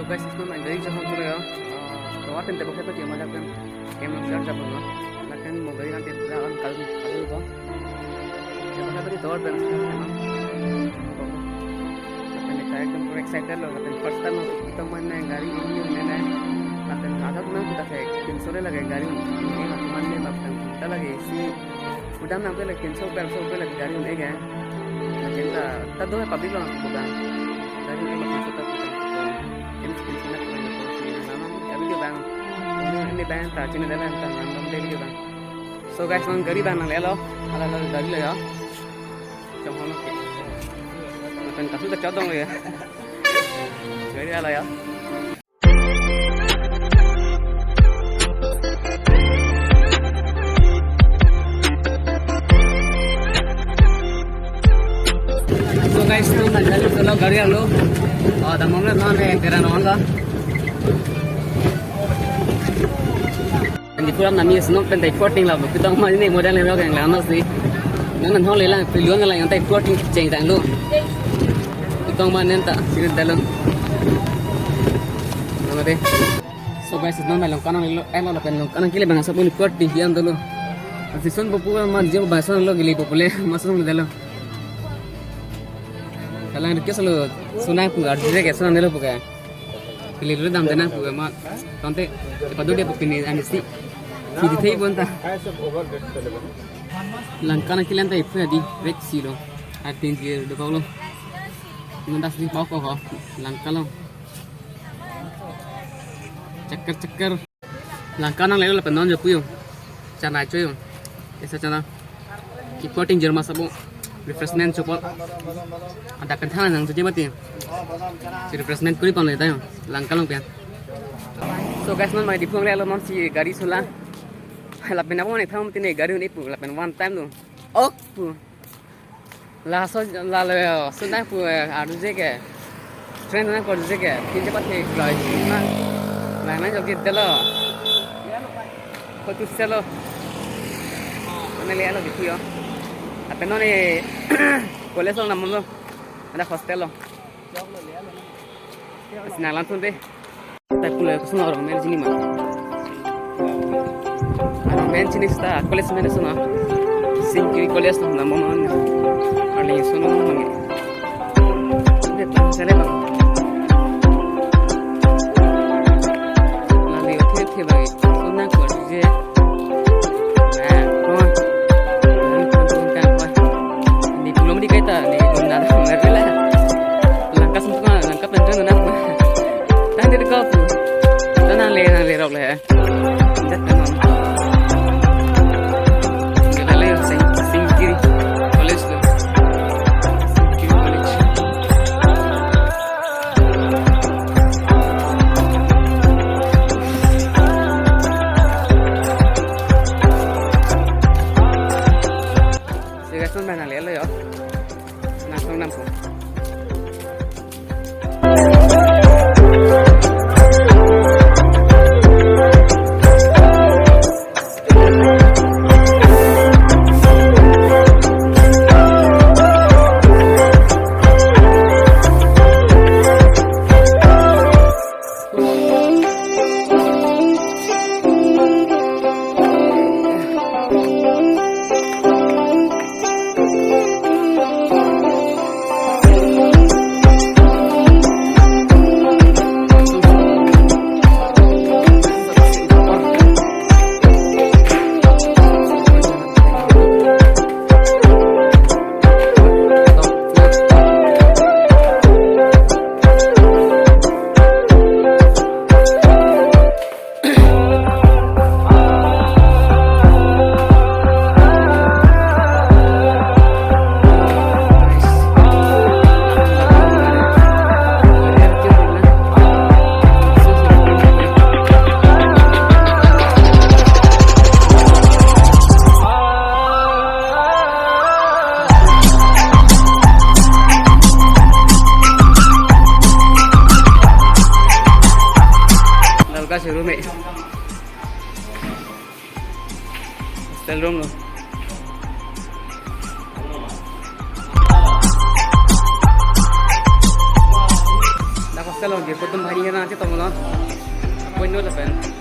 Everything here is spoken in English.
guys, इसमें मैं गई जब हम चले तो वहाँ पे देखो क्या पति हमारे अपन कैमरा शॉट जब हम लेकिन मोबाइल ना तेरे कल कल को जब क्या पति दौड़ पे अपन kita एकदम पूरा excited लोग अपन first time kita mana गाड़ी ini मैंने अपन आधा तो मैं kita kayak किंसोले लगे गाड़ी ini macam mana macam kita lagi si udah nampak lagi किंसो lagi गाड़ी ini kan kita tadi dua public loh bukan dari ini macam kita ini bang tak cina dah tak nampak dia juga. So guys, orang gari bang nang lelo, ala gari le ya. Jangan lupa. Makan kasu tak codong ya. Gari ala ya. So guys, tu nanti kalau gari alu, dah mungkin nanti teran orang ka. Di pulau nami senok pentai porting lah, kita mau ini modal yang orang lama sih. Jangan hong lelang pilihan lah yang pentai porting ceng tang lu. Kita mau nenta sini dalam. Nama deh. So guys, itu nama longkana lo, lah longkana kile bang asal pun porting hian dulu. Season popular macam bahasa lo gili popular masuk dalam. Kalau yang kita selalu sunai pun ada juga sunai dulu pun. Pilih dulu dalam tanah pun mak. Tante, pada dia pun ini anisi. Jadi tadi pun tak. Langkah nak kilan tak itu ada break silo. Artin dia dua puluh. Mendas di bawah kau. Langkah lo. Cekar. Langkah nang lalu lepas non jauh. Cana cuy. Esa cana. Keeping Jerman sabu. Refreshment support. Ada kental yang tujuh mati. Si refreshment kuri pun leda yo. Langkah lo pian. So guys, non mai di puang lelo non si gari sula. Lapen apa ni tham tini gari ni pu lapen one time tu. Ok pu. La so la le sunai pu adu je ke. Train na kor je ke. Tin cepat ke fly. Na na jo kit delo. Ko tu selo. Mana le alo gitu yo. Lapen non ni college lo namon lo. Ada hostel lo. Sinalan tu deh. Tapi pula kesana orang main sini mah. Orang main sini sta, college main sana. Singkiri college tu nama mana? Ada yang sana mana? Betul, saya bang. Lalu itu bagi, sana kerja. Di belum dikaita, di dunia ada lah. Langkah semua, langkah penjara nama. Nanti kau tu, tanah le rok le. Jangan nama. Kita le singkiri college tu, singkiri college. Sekarang mana le lo yo? Nasong nampu. Kasih room ni, hostel room lo. Dah hostel lagi, betul hari ini nanti tolong lah. Window depan.